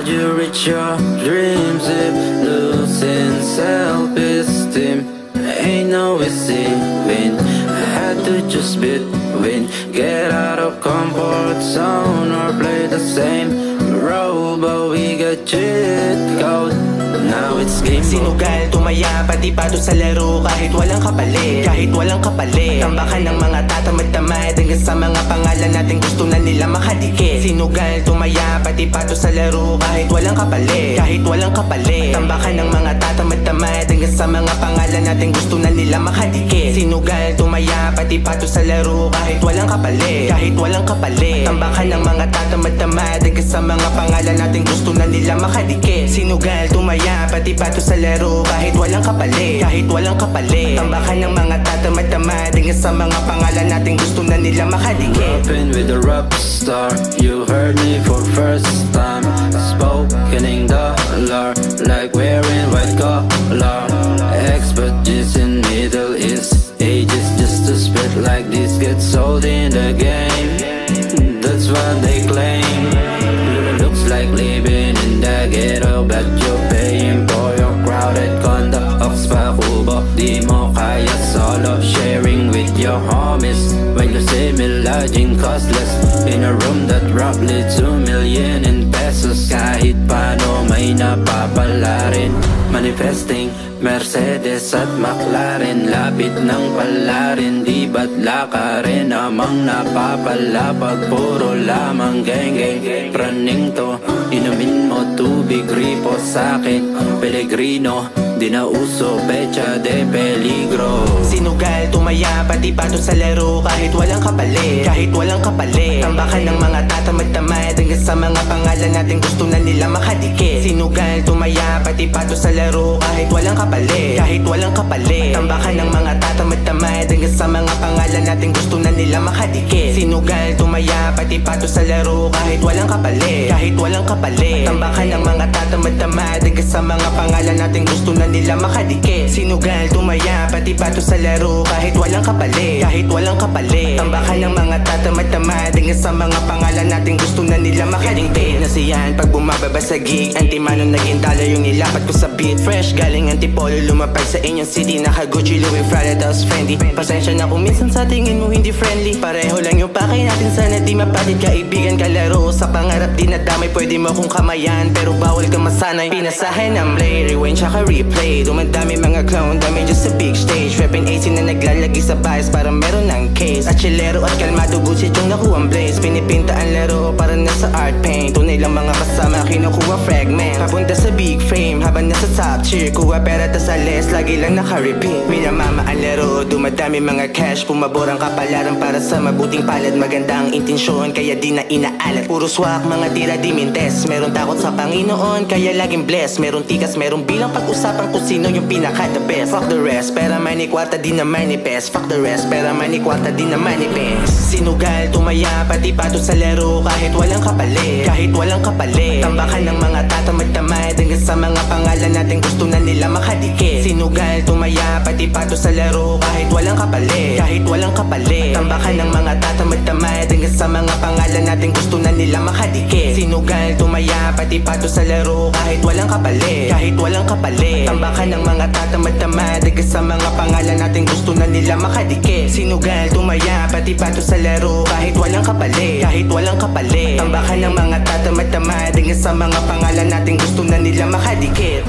you reach your dreams if losing self-esteem ain't no easy win? I had to choose between get out of comfort zone or play the same role, but we got cheat code. Now it's game. Sinugal, tumaya, pati pato sa laro kahit walang kapalit, kahit walang kapalit. Tambakan ng mga tatamad-tamad hanggang sa mga pangalan natin gusto na nila makadikit. Sinugal, tumaya, pati pato sa laro kahit walang kapalit, kahit walang kapalit. Tambakan ng mga tatamad-tamad hanggang sa mga pangalan natin gusto na nila makadikit. Sinugal, tumaya, pati pato sa laro kahit walang kapalit, kahit walang kapalit. Tambakan ng mga tatamad-tamad hanggang sa mga pangalan natin gusto na nila makadikit. Sinugal, tumaya, pati pato sa laro kahit walang kapalit, kahit walang kapalit. Tambakan ng mga tatamad-tamad hanggang sa mga pangalan natin gusto na nila makadikit. Rapping with a rap star, you heard me for first time. Spoken in dollar, like wearing white collar. Expertise in Middle East ages, just to spit like this get sold in the game. That's what they claim. Looks like living in the ghetto, but you're paying for your crowded condo. Ox pa kubo, di mo kaya solo. Sharing with your homies when you say me lodging costless in a room that roughly 2 million in pesos. Kahit paano may napapala rin. Manifesting Mercedes at McLaren, lapit ng palarin, di ba't laka rin namang napapala pag puro lamang geng-geng. Praning to, inumin mo tubig, ripo sa'kin Pellegrino, di na uso pecha de peligro. Sinugal, tumaya, pati pato sa laro kahit walang kapalit, kahit walang kapalit. Tambakan ng mga tatamad-tamad hanggang sa mga pangalan natin gusto na nila makadikit. Sinugal, tumaya, pati pato sa laro kahit walang kapalit, kahit walang kapalit. Tambakan ng mga tatamad-tamad hanggang sa mga pangalan natin gusto na nila makadikit. Sinugal, tumaya, pati pato sa laro kahit walang kapalit, kahit walang kapalit. Tambakan ng mga tatamad-tamad hanggang sa mga pangalan natin gusto na nila makadikit. Sinugal, tumaya, pati pato sa laro kahit walang kapalit, kahit walang kapalit. Tambakan ng mga tatamad-tamad hanggang sa mga pangalan natin gusto na nila makadikit. Nasiyahan pag bumababa sa gig, antimano naging talo yung nilapat ko sa beat. Fresh galing Antipolo, lumapag sa inyong city, naka Gucci, Louis, Prada, tapos Fendi. Pasensya na kung minsan sa tingin mo hindi friendly, pareho lang yung pakay natin, sana di mapatid. Kaibigan, kalaro, sa pangarap di nadamay. Pwede mo kong kamayan, pero bawal ka masanay. Pinasahin ang play, rewind tsaka replay. Dumadami mga clown, dami just a big stage. Rapping AC na naglalagi sa bias para meron ng case. At chillero at kalmado, bullshit yung nakuha blaze. Pinipinta ang laro para nasa art paint. Tunay lang mga kasama, kinukuha fragment. Papunta sa big frame, habang nasa top tier. Kuha pera tas alis, lagi lang naka-repeat. Minamama ang laro, dumadami mga cash. Pumabor ang kapalaran para sa mabuting palad. Maganda ang intensyon, kaya di na inaalat. Puro swak, mga tira di mintes. Meron takot sa Panginoon, kaya laging blessed. Meron tikas, meron bilang pag-usapan kung sino yung pinaka the best. Fuck the rest, pera man ni kwarta di na manifest. Fuck the rest, pera man ni kwarta di na manifest. Sinugal, tumaya, pati pato sa laro kahit walang kapalit, kahit walang kapalit. Tambakan ng mga tatamad-tamad hanggang sa mga pangalan natin gusto na nila makadikit. Sinugal, tumaya, pati pato sa laro kahit walang kapalit, kahit walang kapalit. Tambakan ng mga tatamad-tamad hanggang sa mga pangalan natin gusto na nila makadikit. Sinugal, tumaya, pati pato sa laro kahit walang kapalit, kahit walang kapalit. Tambakan ng mga tatamad-tamad hanggang sa mga pangalan natin gusto na nila makadikit. Sinugal, tumaya, pati pato sa laro kahit walang kapalit, kahit walang kapalit. Tambakan ng mga tatamad-tamad hanggang sa mga pangalan natin gusto na nila makadikit.